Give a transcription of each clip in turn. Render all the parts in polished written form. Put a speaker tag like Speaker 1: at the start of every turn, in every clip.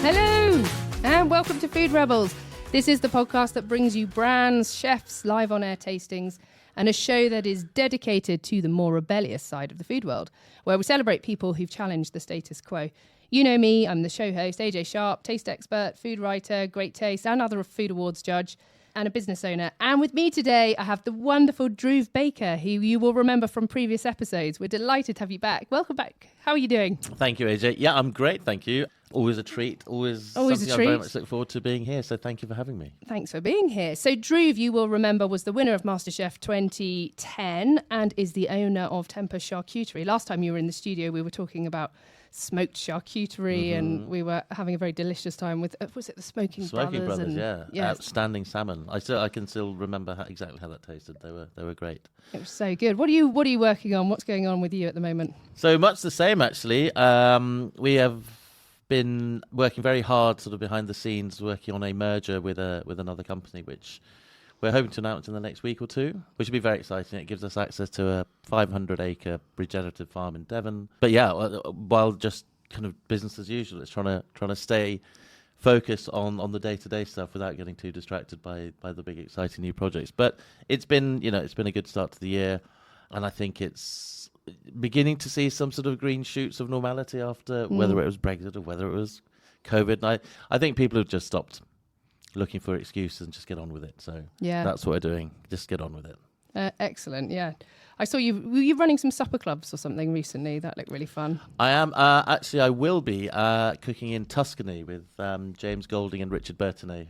Speaker 1: Hello, and welcome to Food Rebels. This is the podcast that brings you brands, chefs, live on-air tastings, and a show that is dedicated to the more rebellious side of the food world, where we celebrate people who've challenged the status quo. You know me, I'm the show host, AJ Sharp, taste expert, food writer, great taste, and other food awards judge, and a business owner. And with me today, I have the wonderful Dhruv Baker, who you will remember from previous episodes. We're delighted to have you back. Welcome back. How are you doing?
Speaker 2: Thank you, AJ. Yeah, I'm great, thank you. Always a treat, always something
Speaker 1: a treat.
Speaker 2: I very much look forward to being here, so thank you for having me.
Speaker 1: Thanks for being here. So Dhruv, you will remember, was the winner of MasterChef 2010 and is the owner of Tempur Charcuterie. Last time you were in the studio, we were talking about smoked charcuterie and we were having a very delicious time with, was it the Smoking Brothers?
Speaker 2: And, yeah. Outstanding salmon. I can still remember exactly how that tasted. They were great. It
Speaker 1: was so good. What are you working on? What's going on with you at the moment?
Speaker 2: So much the same, actually. We have been working very hard sort of behind the scenes, working on a merger with another company, which we're hoping to announce in the next week or two, which will be very exciting. It gives us access to a 500-acre regenerative farm in Devon. But yeah, while just kind of business as usual, it's trying to stay focused on the day-to-day stuff without getting too distracted by the big exciting new projects. But it's been a good start to the year, and I think it's beginning to see some sort of green shoots of normality after whether it was Brexit or whether it was COVID. And I think people have just stopped looking for excuses and just get on with it. So that's what we're doing. Just get on with it.
Speaker 1: Excellent. Yeah. I saw you. Were you running some supper clubs or something recently? That looked really fun.
Speaker 2: I am. Actually, I will be cooking in Tuscany with James Golding and Richard Bertonet.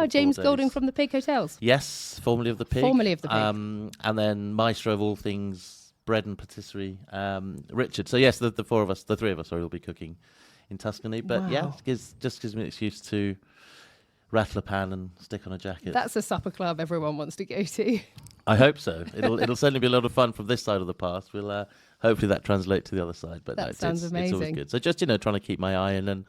Speaker 1: James Golding from the Pig Hotels.
Speaker 2: Yes, formerly of the Pig. And then maestro of all things bread and patisserie, Richard. So yes, the three of us will be cooking in Tuscany. But yeah, it just gives me an excuse to rattle a pan and stick on a jacket.
Speaker 1: That's a supper club everyone wants to go to.
Speaker 2: I hope so. It'll certainly be a lot of fun from this side of the past. We'll hopefully that translates to the other side. But
Speaker 1: that sounds amazing.
Speaker 2: It's always good. So just trying to keep my eye in and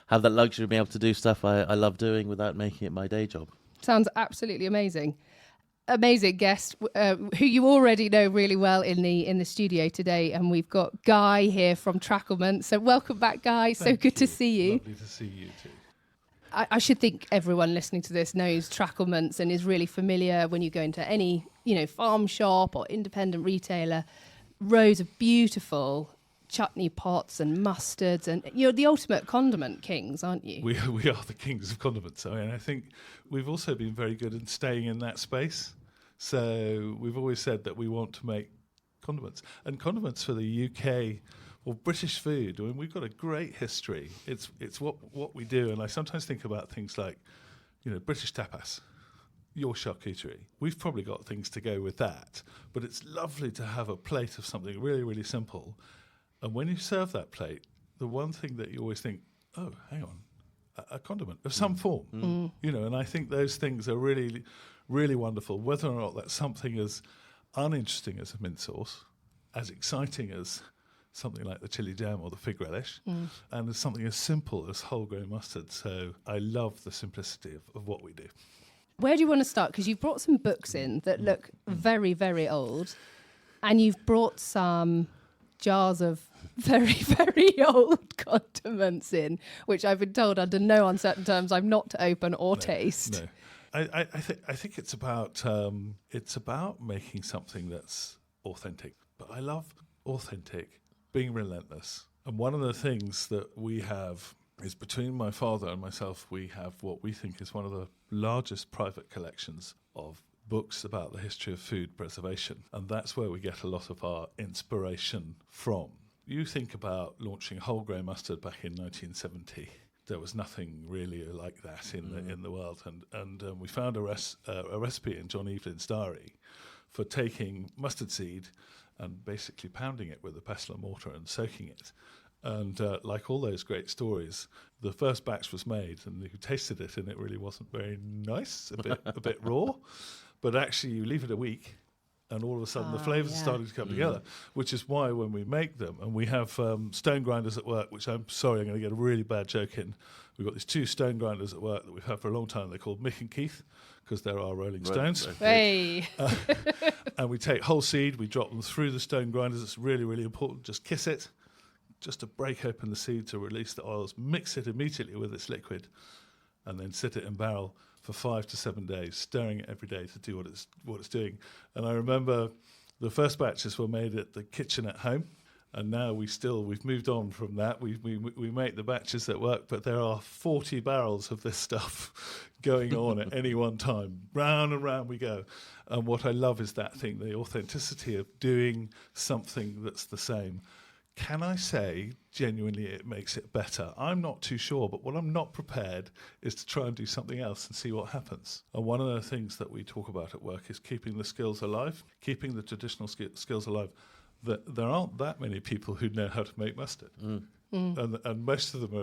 Speaker 2: have that luxury of being able to do stuff I love doing without making it my day job.
Speaker 1: Sounds absolutely amazing. Amazing guest who you already know really well in the studio today, and we've got Guy here from Tracklements. So welcome back, Guy. So good to see you.
Speaker 3: Lovely to see you too.
Speaker 1: I should think everyone listening to this knows Tracklements and is really familiar when you go into any farm shop or independent retailer. Rows of beautiful chutney pots and mustards, and you're the ultimate condiment kings, aren't you?
Speaker 3: We are the kings of condiments. I think we've also been very good in staying in that space. So we've always said that we want to make condiments. And condiments for the UK or British food, I mean, we've got a great history. It's what we do. And I sometimes think about things like, British Tapas, your charcuterie. We've probably got things to go with that. But it's lovely to have a plate of something really, really simple. And when you serve that plate, the one thing that you always think, oh, hang on, a condiment of some form, and I think those things are really, really wonderful, whether or not that's something as uninteresting as a mint sauce, as exciting as something like the chili jam or the fig relish, and as something as simple as whole grain mustard. So I love the simplicity of what we do.
Speaker 1: Where do you want to start? Because you've brought some books in that look very, very old, and you've brought some jars of very, very old condiments in, which I've been told under no uncertain terms I'm not to open or taste.
Speaker 3: No. I think it's about making something that's authentic. But I love authentic, being relentless. And one of the things that we have is, between my father and myself, we have what we think is one of the largest private collections of books about the history of food preservation. And that's where we get a lot of our inspiration from. You think about launching whole grain mustard back in 1970. There was nothing really like that in the world. And we found a recipe in John Evelyn's diary for taking mustard seed and basically pounding it with a pestle and mortar and soaking it. And like all those great stories, the first batch was made and you tasted it and it really wasn't very nice, a bit raw. But actually you leave it a week and all of a sudden the flavours are starting to come together, which is why when we make them, and we have stone grinders at work, which I'm sorry, I'm going to get a really bad joke in. We've got these two stone grinders at work that we've had for a long time. They're called Mick and Keith because they're our Rolling Stones.
Speaker 1: Hey.
Speaker 3: And we take whole seed, we drop them through the stone grinders. It's really, really important. Just kiss it, just to break open the seed to release the oils, mix it immediately with its liquid, and then sit it in barrel for 5 to 7 days, stirring it every day to do what it's doing. And I remember the first batches were made at the kitchen at home, and now we've moved on from that. We make the batches that work, but there are 40 barrels of this stuff going on at any one time. Round and round we go. And what I love is that thing, the authenticity of doing something that's the same. Can I say, genuinely, it makes it better? I'm not too sure, but what I'm not prepared is to try and do something else and see what happens. And one of the things that we talk about at work is keeping the skills alive, keeping the traditional skills alive. There aren't that many people who know how to make mustard, and most of them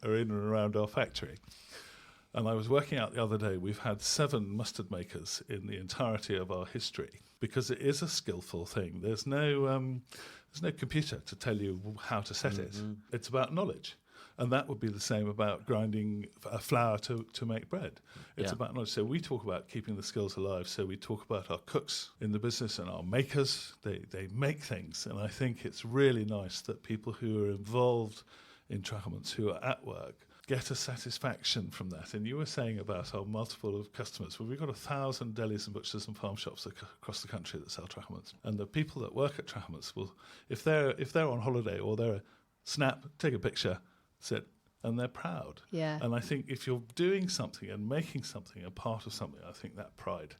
Speaker 3: are in and around our factory. And I was working out the other day, we've had 7 mustard makers in the entirety of our history, because it is a skillful thing. There's no computer to tell you how to set it. It's about knowledge. And that would be the same about grinding a flour to make bread. It's about knowledge. So we talk about keeping the skills alive. So we talk about our cooks in the business and our makers. They make things. And I think it's really nice that people who are involved in Tracklements, who are at work, get a satisfaction from that. And you were saying about our multiple of customers. Well, we've got 1,000 delis and butchers and farm shops across the country that sell Tracklements. And the people that work at Tracklements will, if they're on holiday or they're snap, take a picture, sit, and they're proud.
Speaker 1: Yeah.
Speaker 3: And I think if you're doing something and making something a part of something, I think that pride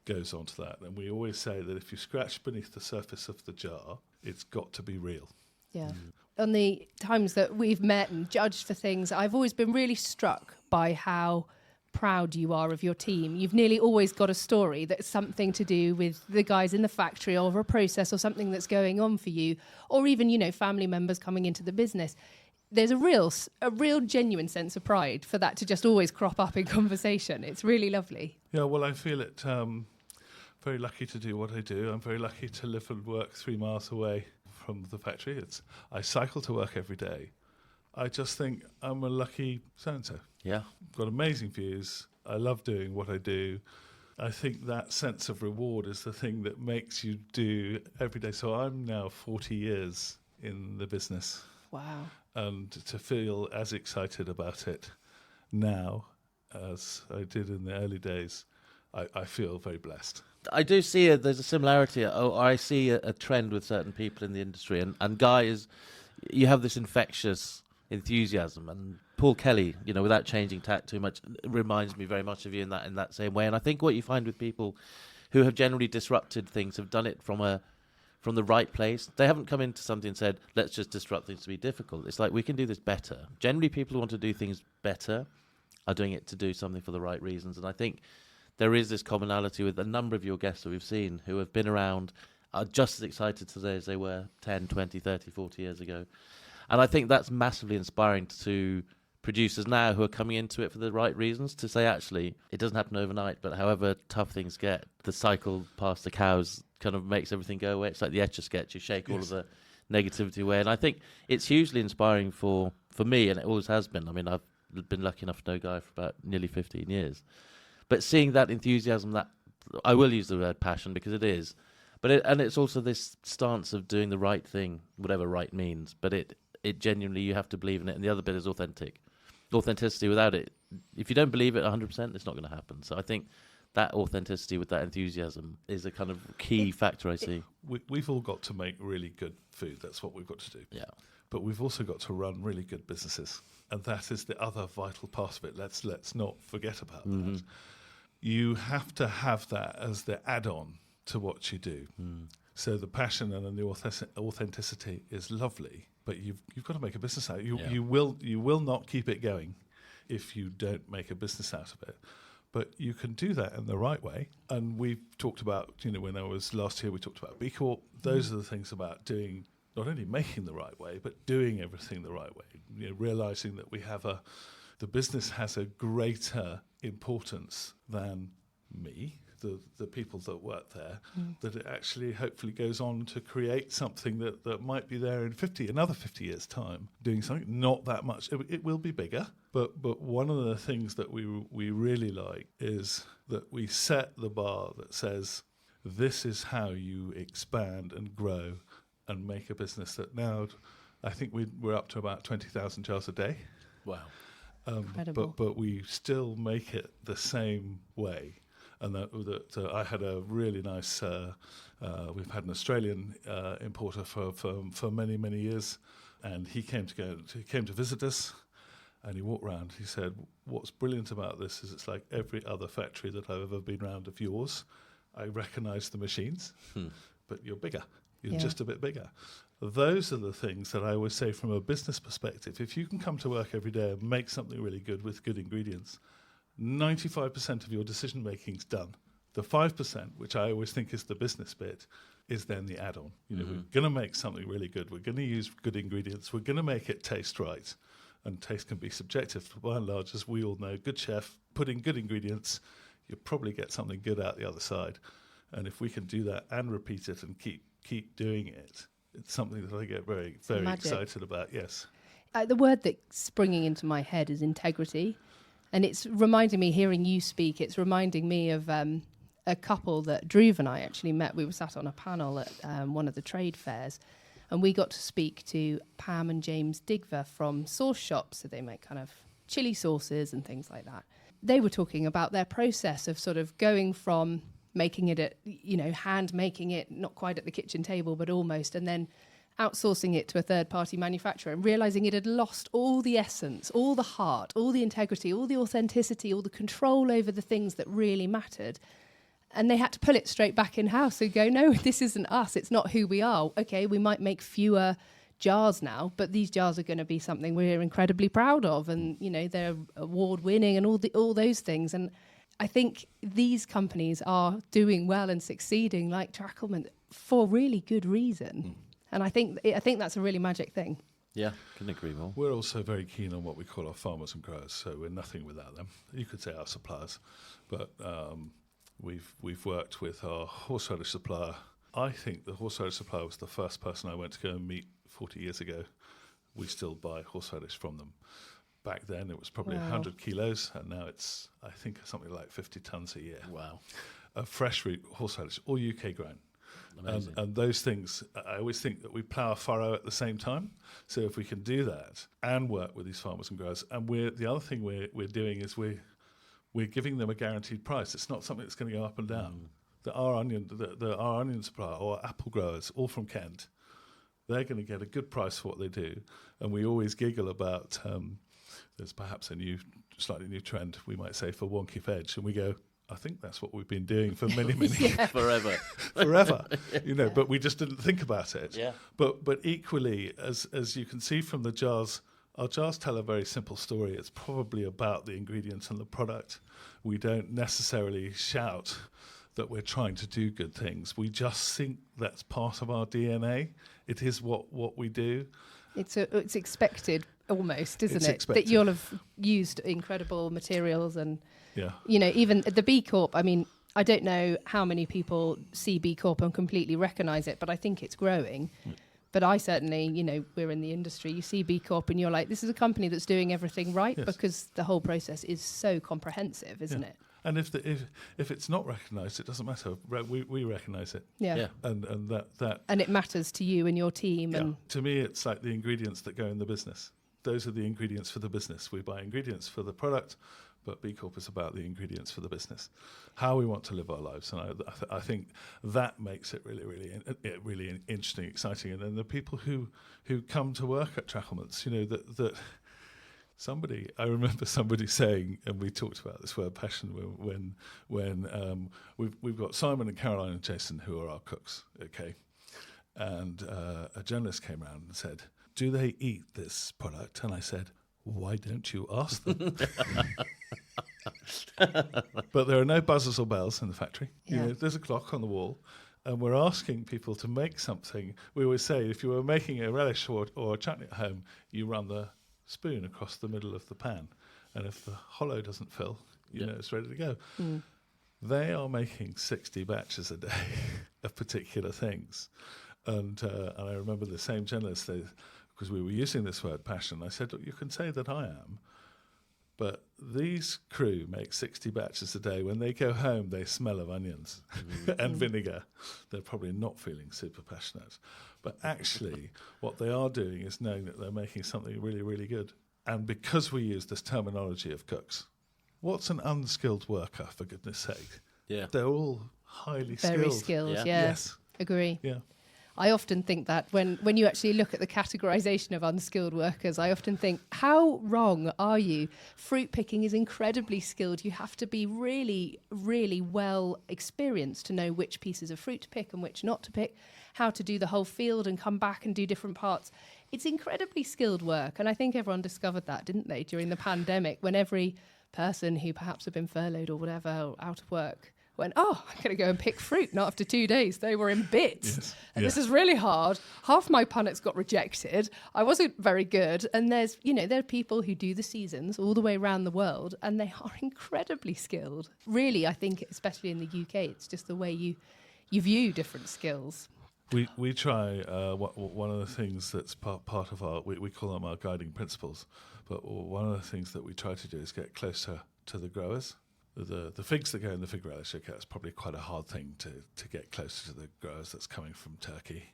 Speaker 3: goes on to that. And we always say that if you scratch beneath the surface of the jar, it's got to be real.
Speaker 1: Yeah. On the times that we've met and judged for things, I've always been really struck by how proud you are of your team. You've nearly always got a story that's something to do with the guys in the factory or a process or something that's going on for you, or even, family members coming into the business. There's a real genuine sense of pride for that to just always crop up in conversation. It's really lovely.
Speaker 3: Yeah, well, I feel it very lucky to do what I do. I'm very lucky to live and work 3 miles away from the factory. I cycle to work every day. I just think I'm a lucky so-and-so.
Speaker 2: Yeah.
Speaker 3: Got amazing views. I love doing what I do. I think that sense of reward is the thing that makes you do every day. So I'm now 40 years in the business.
Speaker 1: Wow.
Speaker 3: And to feel as excited about it now as I did in the early days, I feel very blessed.
Speaker 2: I do see there's a similarity. I see a trend with certain people in the industry, and Guy you have this infectious enthusiasm, and Paul Kelly, without changing tack too much, reminds me very much of you in that same way. And I think what you find with people who have generally disrupted things have done it from the right place. They haven't come into something and said, let's just disrupt things to be difficult. It's like, we can do this better. Generally, people who want to do things better are doing it to do something for the right reasons. And I think there is this commonality with a number of your guests that we've seen who have been around, are just as excited today as they were 10, 20, 30, 40 years ago. And I think that's massively inspiring to producers now who are coming into it for the right reasons, to say, actually, it doesn't happen overnight, but however tough things get, the cycle past the cows kind of makes everything go away. It's like the Etch-a-Sketch. You shake all of the negativity away. And I think it's hugely inspiring for me, and it always has been. I mean, I've been lucky enough to know Guy for about nearly 15 years. But seeing that enthusiasm, that I will use the word passion because it is, but it's also this stance of doing the right thing, whatever right means. But it genuinely, you have to believe in it. And the other bit is authenticity. Without it, if you don't believe it 100%, it's not going to happen. So I think that authenticity with that enthusiasm is a kind of key factor I see.
Speaker 3: We've all got to make really good food. That's what we've got to do.
Speaker 2: Yeah.
Speaker 3: But we've also got to run really good businesses. And that is the other vital part of it. Let's not forget about that. You have to have that as the add-on to what you do. So the passion and the authenticity is lovely, but you've got to make a business out of it. You will not keep it going if you don't make a business out of it. But you can do that in the right way. And we've talked about, when I was last here, we talked about B Corp. Those are the things about doing, not only making the right way, but doing everything the right way. Realizing that the business has a greater importance than me, the people that work there, that it actually hopefully goes on to create something that might be there in another 50 years' time, doing something not that much. It will be bigger, but one of the things that we really like is that we set the bar that says, this is how you expand and grow and make a business that now I think we're up to about 20,000 jars a day.
Speaker 2: Wow.
Speaker 1: Incredible.
Speaker 3: But we still make it the same way. And that I had a really nice. We've had an Australian importer for many, many years, and he came to visit us, and he walked around. He said, "What's brilliant about this is it's like every other factory that I've ever been around of yours. I recognise the machines, but you're bigger. You're just a bit bigger." Those are the things that I always say from a business perspective. If you can come to work every day and make something really good with good ingredients, 95% of your decision making's done. The 5%, which I always think is the business bit, is then the add-on. We're going to make something really good. We're going to use good ingredients. We're going to make it taste right. And taste can be subjective. By and large, as we all know, good chef, put in good ingredients, you'll probably get something good out the other side. And if we can do that and repeat it and keep doing it, it's something that I get very, very excited about, yes.
Speaker 1: The word that's springing into my head is integrity. And it's reminding me, hearing you speak, it's reminding me of a couple that Dhruv and I actually met. We were sat on a panel at one of the trade fairs, and we got to speak to Pam and James Digver from Sauce Shop. So they make kind of chili sauces and things like that. They were talking about their process of sort of going from making it at, hand making it, not quite at the kitchen table, but almost, and then outsourcing it to a third-party manufacturer and realising it had lost all the essence, all the heart, all the integrity, all the authenticity, all the control over the things that really mattered. And they had to pull it straight back in-house and go, no, this isn't us. It's not who we are. Okay, we might make fewer jars now, but these jars are going to be something we're incredibly proud of. And, they're award-winning and all those things. And I think these companies are doing well and succeeding, like Tracklements, for really good reason. And I think that's a really magic thing.
Speaker 2: Yeah, couldn't agree more.
Speaker 3: We're also very keen on what we call our farmers and growers, so we're nothing without them. You could say our suppliers, but we've worked with our horseradish supplier. I think the horseradish supplier was the first person I went to go and meet 40 years ago. We still buy horseradish from them. Back then it was probably 100 kilos, and now it's, I think, something like 50 tonnes a year.
Speaker 2: Wow.
Speaker 3: Of fresh root horseradish, all UK grown. And those things, I always think that we plough a furrow at the same time. So if we can do that and work with these farmers and growers, and the other thing we're doing is we're giving them a guaranteed price. It's not something that's going to go up and down. Our onion supplier or apple growers, all from Kent, they're going to get a good price for what they do. And we always giggle about there's perhaps a slightly new trend, we might say, for wonky veg, and we go, I think that's what we've been doing for many years.
Speaker 2: Forever.
Speaker 3: But we just didn't think about it.
Speaker 2: Yeah.
Speaker 3: But equally, as you can see from the jars, our jars tell a very simple story. It's probably about the ingredients and the product. We don't necessarily shout that we're trying to do good things. We just think that's part of our DNA. It is what we do.
Speaker 1: It's expected almost, isn't
Speaker 3: It's
Speaker 1: it?
Speaker 3: expected.
Speaker 1: That you'll have used incredible materials and,
Speaker 3: Yeah.
Speaker 1: even the B Corp. I mean, I don't know how many people see B Corp and completely recognise it, but I think it's growing. But I certainly, we're in the industry. You see B Corp and you're like, this is a company that's doing everything right,
Speaker 3: Yes.
Speaker 1: because the whole process is so comprehensive, isn't it?
Speaker 3: And if it's not recognised, it doesn't matter. We recognise it.
Speaker 1: Yeah.
Speaker 3: And that
Speaker 1: And it matters to you and your team.
Speaker 3: yeah.
Speaker 1: And
Speaker 3: To me, it's like the ingredients that go in the business. Those are the ingredients for the business. We buy ingredients for the product, but B Corp is about the ingredients for the business, how we want to live our lives. And I think that makes it really interesting, exciting. And then the people who come to work at Tracklements, that I remember somebody saying, and we talked about this word passion when we've got Simon and Caroline and Jason, who are our cooks, okay? And a journalist came around and said, do they eat this product? And I said, why don't you ask them? But there are no buzzers or bells in the factory.
Speaker 1: Yeah.
Speaker 3: There's a clock on the wall, and we're asking people to make something. We always say, if you were making a relish or a chutney at home, you run the spoon across the middle of the pan, and if the hollow doesn't fill, it's ready to go. They are making 60 batches a day of particular things. And I remember the same journalist, because we were using this word passion, I said, look, you can say that I am, But these crew make 60 batches a day. When they go home, they smell of onions and vinegar. They're probably not feeling super passionate. But actually, what they are doing is knowing that they're making something really, really good. And because we use this terminology of cooks, what's an unskilled worker, for goodness sake?
Speaker 2: Yeah.
Speaker 3: They're all highly
Speaker 1: Very skilled,
Speaker 2: Yeah.
Speaker 3: Yes.
Speaker 1: Agree.
Speaker 3: Yeah.
Speaker 1: I often think that when you actually look at the categorization of unskilled workers, I often think, how wrong are you? Fruit picking is incredibly skilled. You have to be really, really well experienced to know which pieces of fruit to pick and which not to pick, how to do the whole field and come back and do different parts. It's incredibly skilled work. And I think everyone discovered that, didn't they, during the pandemic, when every person who perhaps had been furloughed or whatever, or out of work, went, oh, I'm going to go and pick fruit. Not after 2 days. They were in bits.
Speaker 3: Yes.
Speaker 1: And
Speaker 3: Yeah.
Speaker 1: this is really hard. Half my punnets got rejected. I wasn't very good. And there are people who do the seasons all the way around the world, and they are incredibly skilled. Really, I think, especially in the UK, it's just the way you view different skills.
Speaker 3: We try, one of the things that's part of our, we call them our guiding principles, but one of the things that we try to do is get closer to the growers. The figs that go in the fig relish, okay, it's probably quite a hard thing to get closer to the growers that's coming from Turkey,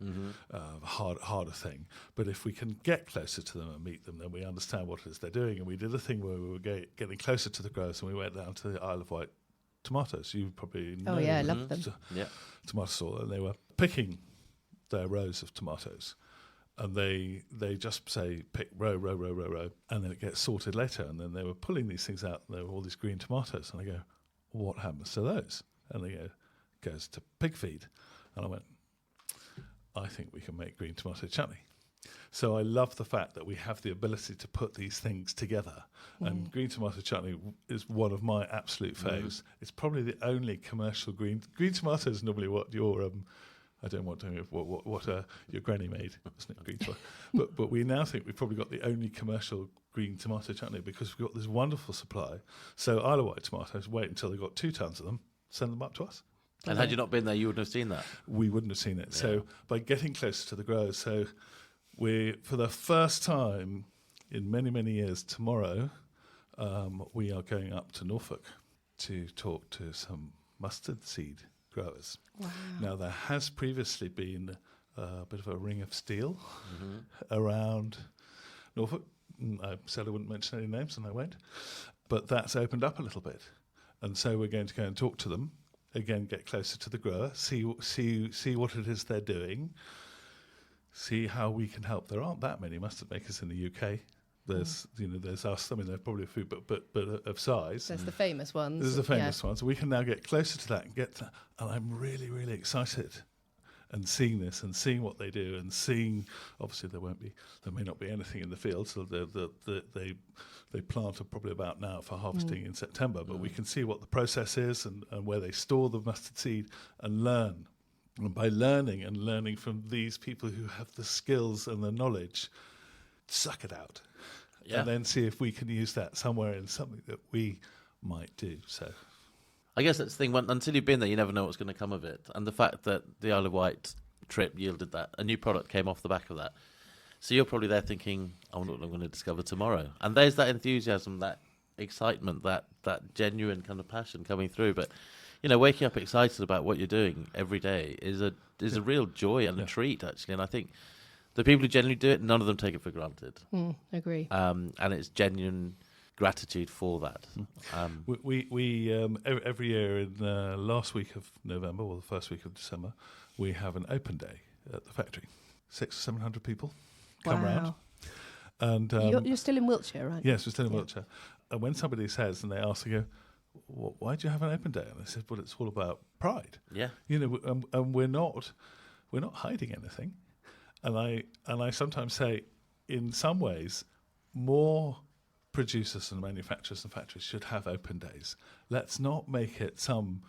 Speaker 3: harder thing. But if we can get closer to them and meet them, then we understand what it is they're doing. And we did a thing where we were getting closer to the growers, and we went down to the Isle of Wight tomatoes. You probably know.
Speaker 1: Oh, yeah, I love them.
Speaker 3: Tomato soil, and they were picking their rows of tomatoes. And they just say, pick row, and then it gets sorted later. And then they were pulling these things out, and there were all these green tomatoes. And I go, what happens to those? And they go, goes to pig feed. And I went, I think we can make green tomato chutney. So I love the fact that we have the ability to put these things together. And green tomato chutney is one of my absolute faves. It's probably the only commercial green tomato is normally what your I don't want to know what your granny made, isn't it? Green tomato. but we now think we've probably got the only commercial green tomato chutney because we've got this wonderful supply. So Isle of Wight tomatoes, wait until they've got 2 tons of them, send them up to us.
Speaker 2: And had you not been there, you wouldn't have seen that.
Speaker 3: We wouldn't have seen it. Yeah. So by getting closer to the growers, so we, for the first time in many, many years, tomorrow, we are going up to Norfolk to talk to some mustard seed growers.
Speaker 1: Wow.
Speaker 3: Now, there has previously been a bit of a ring of steel around Norfolk. I said I wouldn't mention any names, and I won't. But that's opened up a little bit. And so we're going to go and talk to them, again, get closer to the grower, see what it is they're doing, see how we can help. There aren't that many mustard makers in the UK. There's there's us. I mean, they're probably a few, but of size.
Speaker 1: There's the famous ones.
Speaker 3: There's the famous ones. We can now get closer to that and get that. And I'm really, really excited. And seeing this and seeing what they do and seeing, obviously there may not be anything in the field, so they plant probably about now for harvesting in September, but we can see what the process is and where they store the mustard seed and learn. And by learning from these people who have the skills and the knowledge, suck it out.
Speaker 2: Yeah.
Speaker 3: And then see if we can use that somewhere in something that we might do. So
Speaker 2: I guess that's the thing. Until you've been there, you never know what's going to come of it. And the fact that the Isle of Wight trip yielded that, a new product came off the back of that. So you're probably there thinking, I wonder what I'm going to discover tomorrow. And there's that enthusiasm, that excitement, that genuine kind of passion coming through. But, waking up excited about what you're doing every day is a real joy and a treat, actually. And I think the people who genuinely do it, none of them take it for granted.
Speaker 1: Agree.
Speaker 2: And it's genuine gratitude for that.
Speaker 3: We every year in the last week of November or the first week of December, we have an open day at the factory. 600 or 700 people come round. And
Speaker 1: you're still in Wiltshire, right?
Speaker 3: Yes, we're still in Wiltshire. And when somebody says, and they ask, they go, why do you have an open day? And I said, well, it's all about pride.
Speaker 2: Yeah.
Speaker 3: And we're not hiding anything. And I sometimes say, in some ways, more producers and manufacturers and factories should have open days. Let's not make it something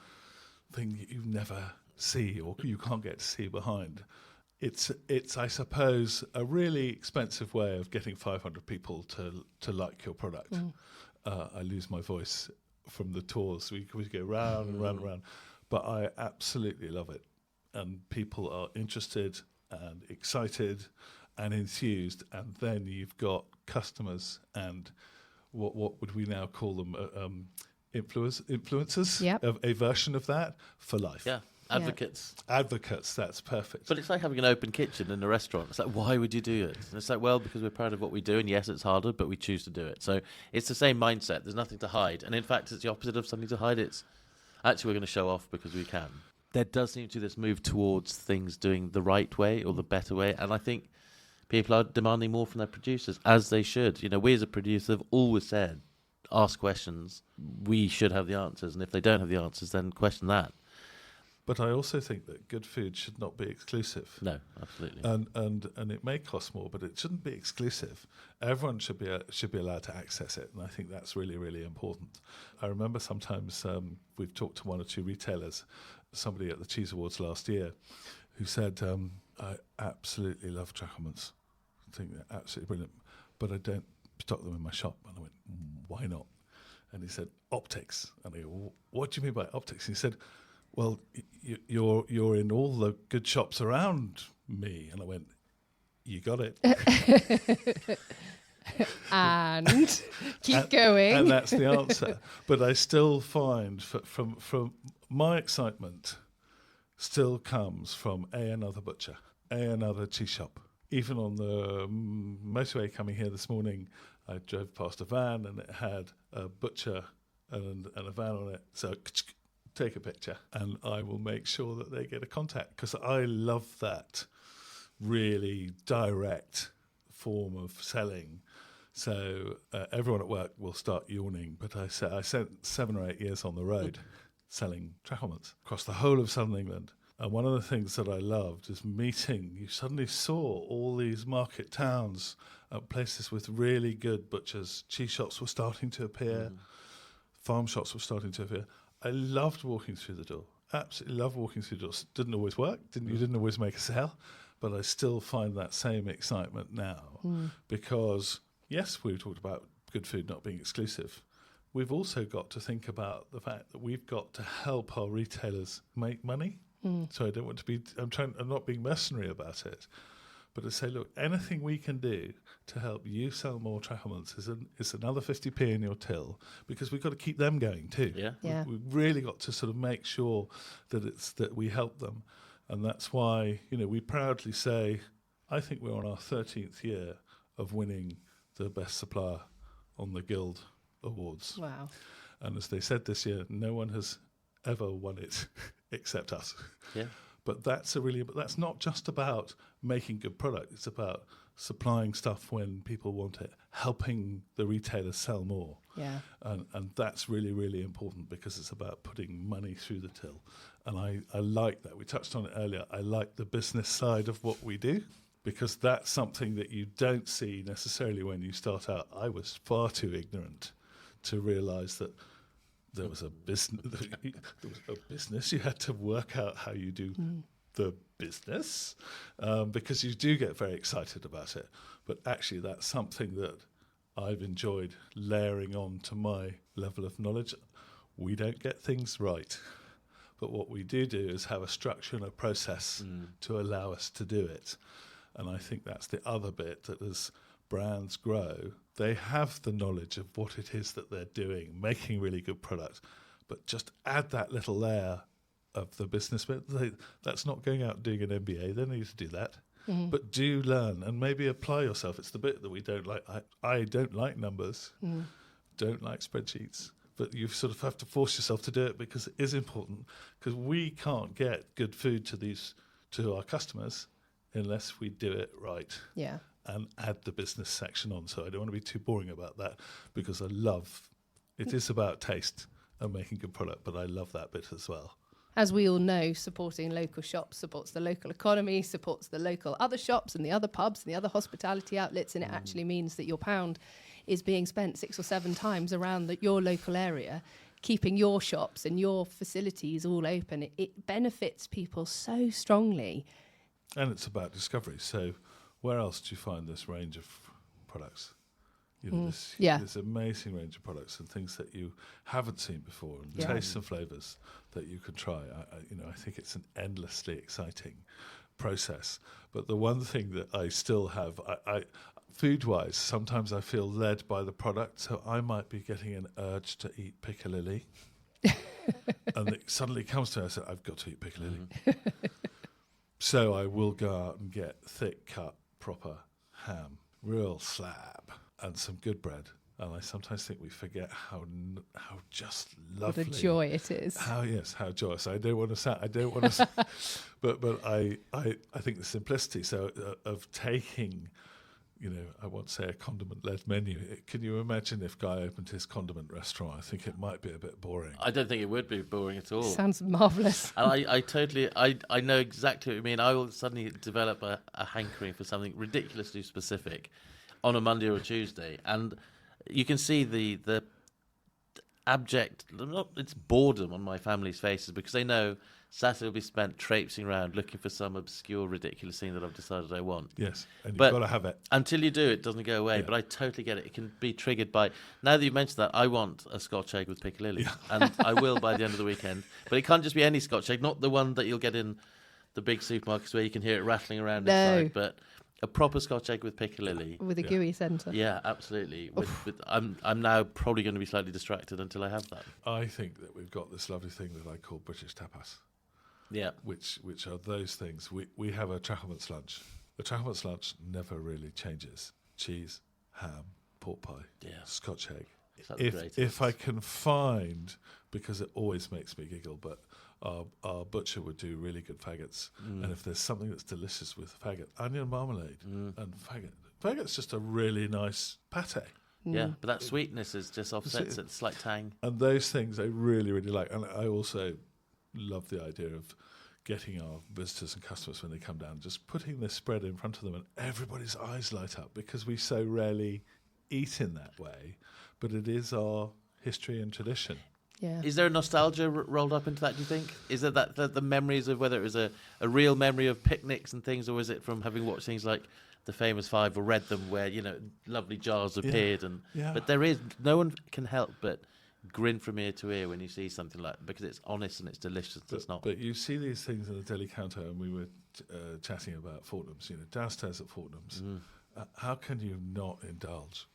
Speaker 3: that you never see or you can't get to see behind. It's I suppose a really expensive way of getting 500 people to like your product. I lose my voice from the tours. We go round and round and round, but I absolutely love it, and people are interested and excited and enthused, and then you've got customers, and what would we now call them? Influencers.
Speaker 1: Yep.
Speaker 3: A version of that for life.
Speaker 2: Yeah, advocates.
Speaker 3: Advocates. That's perfect.
Speaker 2: But it's like having an open kitchen in a restaurant. It's like, why would you do it? And it's like, well, because we're proud of what we do, and yes, it's harder, but we choose to do it. So it's the same mindset. There's nothing to hide, and in fact, it's the opposite of something to hide. It's actually we're going to show off because we can. There does seem to be this move towards things doing the right way or the better way, and I think people are demanding more from their producers, as they should. You know, we as a producer have always said, ask questions. We should have the answers, and if they don't have the answers, then question that.
Speaker 3: But I also think that good food should not be exclusive.
Speaker 2: No, absolutely.
Speaker 3: And it may cost more, but it shouldn't be exclusive. Everyone should be allowed to access it, and I think that's really, really important. I remember sometimes we've talked to one or two retailers, somebody at the Cheese Awards last year, who said, I absolutely love Tracklements. I think they're absolutely brilliant, but I don't stock them in my shop. And I went, why not? And he said, optics. And I go, what do you mean by optics? And he said, well, you're in all the good shops around me. And I went, you got it.
Speaker 1: And keep going.
Speaker 3: And that's the answer. But I still find from my excitement still comes from another butcher, another cheese shop. Even on the motorway coming here this morning, I drove past a van and it had a butcher and a van on it. So take a picture and I will make sure that they get a contact, because I love that really direct form of selling. So everyone at work will start yawning, but I spent 7 or 8 years on the road selling Tracklements across the whole of southern England. And one of the things that I loved is meeting. You suddenly saw all these market towns, places with really good butchers. Cheese shops were starting to appear. Farm shops were starting to appear. I loved walking through the door. Absolutely loved walking through the doors. Didn't always work. You didn't always make a sale. But I still find that same excitement now. Because, yes, we talked about good food not being exclusive. We've also got to think about the fact that we've got to help our retailers make money. So I don't want to be, I'm not being mercenary about it, but to say, look, anything we can do to help you sell more Tracklements is another 50p in your till, because we've got to keep them going too.
Speaker 1: Yeah.
Speaker 3: We've really got to sort of make sure that we help them. And that's why, we proudly say, I think we're on our 13th year of winning the best supplier on the Guild Awards.
Speaker 1: Wow.
Speaker 3: And as they said this year, no one has ever won it except us.
Speaker 2: Yeah.
Speaker 3: But that's not just about making good product. It's about supplying stuff when people want it, helping the retailers sell more.
Speaker 1: Yeah.
Speaker 3: And that's really, really important, because it's about putting money through the till. And I like that. We touched on it earlier. I like the business side of what we do, because that's something that you don't see necessarily when you start out. I was far too ignorant to realise that there was a business. You had to work out how you do the business, because you do get very excited about it. But actually, that's something that I've enjoyed layering on to my level of knowledge. We don't get things right, but what we do is have a structure and a process to allow us to do it. And I think that's the other bit, that as brands grow, they have the knowledge of what it is that they're doing, making really good products, but just add that little layer of the business bit. That's not going out and doing an MBA. They need to do that. But do learn and maybe apply yourself. It's the bit that we don't like. I don't like numbers, don't like spreadsheets, but you sort of have to force yourself to do it, because it is important, because we can't get good food to our customers unless we do it right.
Speaker 1: Yeah.
Speaker 3: And add the business section on. So I don't want to be too boring about that, because it is about taste and making good product, but I love that bit as well.
Speaker 1: As we all know, supporting local shops supports the local economy, supports the local other shops and the other pubs and the other hospitality outlets, and it actually means that your pound is being spent 6 or 7 times around your local area, keeping your shops and your facilities all open. It benefits people so strongly.
Speaker 3: And it's about discovery. So where else do you find this range of products? This amazing range of products and things that you haven't seen before, and tastes and flavours that you can try. I think it's an endlessly exciting process. But the one thing that I still have, food-wise, sometimes I feel led by the product, so I might be getting an urge to eat piccalilli. And it suddenly comes to me, I say, I've got to eat piccalilli. So I will go out and get thick cut, proper ham, real slab, and some good bread. And I sometimes think we forget how just lovely.
Speaker 1: What a joy it is.
Speaker 3: How joyous. I don't want to but I think the simplicity of taking, I won't say a condiment-led menu. Can you imagine if Guy opened his condiment restaurant? I think it might be a bit boring.
Speaker 2: I don't think it would be boring at all.
Speaker 1: Sounds marvellous.
Speaker 2: And I know exactly what you mean. I will suddenly develop a hankering for something ridiculously specific on a Monday or a Tuesday, and you can see the abject, it's boredom on my family's faces, because they know Saturday will be spent traipsing around looking for some obscure, ridiculous thing that I've decided I want.
Speaker 3: Yes, and you've got to have it.
Speaker 2: Until you do, it doesn't go away. Yeah. But I totally get it. It can be triggered by, now that you mentioned that, I want a Scotch egg with piccalilli. Yeah. And I will by the end of the weekend. But it can't just be any Scotch egg, not the one that you'll get in the big supermarkets where you can hear it rattling around inside, but a proper Scotch egg with piccalilli.
Speaker 1: With a gooey centre.
Speaker 2: Yeah, absolutely. I'm now probably going to be slightly distracted until I have that.
Speaker 3: I think that we've got this lovely thing that I call British Tapas.
Speaker 2: Yeah.
Speaker 3: Which are those things. We have a Tracklements lunch. The Tracklements lunch never really changes. Cheese, ham, pork pie, Scotch egg. If I can find, because it always makes me giggle, but our butcher would do really good faggots. And if there's something that's delicious with faggot, onion marmalade and faggot. Faggot's just a really nice pate.
Speaker 2: Yeah, but that sweetness is just offsets it, slight tang.
Speaker 3: And those things I really, really like. And I also love the idea of getting our visitors and customers, when they come down, just putting this spread in front of them and everybody's eyes light up, because we so rarely eat in that way. But it is our history and tradition.
Speaker 1: Yeah.
Speaker 2: Is there a nostalgia rolled up into that, do you think? Is it that the memories of whether it was a real memory of picnics and things, or was it from having watched things like The Famous Five or read them where, lovely jars appeared? But there is, no one can help but grin from ear to ear when you see something like that, because it's honest and it's delicious.
Speaker 3: But you see these things in the deli counter, and we were chatting about Fortnum's, downstairs at Fortnum's. How can you not indulge?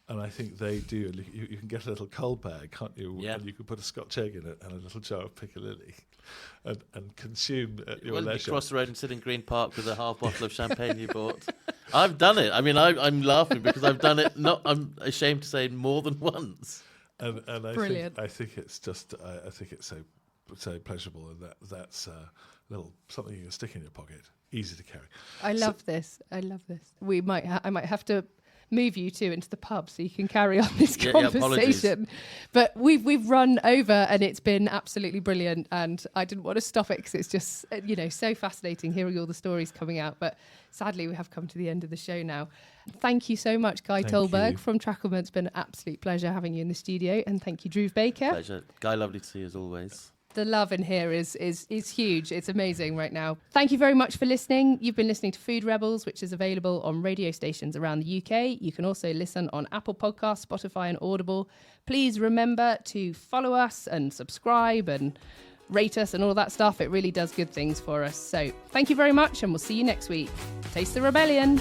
Speaker 3: And I think they do. You can get a little coal bag, can't you? Yeah. And you can put a Scotch egg in it and a little jar of piccalilli and consume at your leisure.
Speaker 2: You cross the road and sit in Green Park with a half bottle of champagne you bought. I've done it. I mean, I'm laughing because I've done it, I'm ashamed to say, more than once.
Speaker 3: And I think it's just, I think it's so pleasurable, and that's a little something you can stick in your pocket, easy to carry.
Speaker 1: I love this. I might have to move you two into the pub so you can carry on this conversation. But we've run over, and it's been absolutely brilliant, and I didn't want to stop it because it's just so fascinating hearing all the stories coming out. But sadly, we have come to the end of the show now. Thank you so much, Guy Tullburg from Tracklements. It's been an absolute pleasure having you in the studio, and thank you, Dhruv Baker.
Speaker 2: Pleasure. Guy, lovely to see you as always.
Speaker 1: The love in here is huge. It's amazing right now. Thank you very much for listening. You've been listening to Food Rebels, which is available on radio stations around the UK. You can also listen on Apple Podcasts, Spotify and Audible. Please remember to follow us and subscribe and rate us and all that stuff. It really does good things for us. So thank you very much, and we'll see you next week. Taste the Rebellion.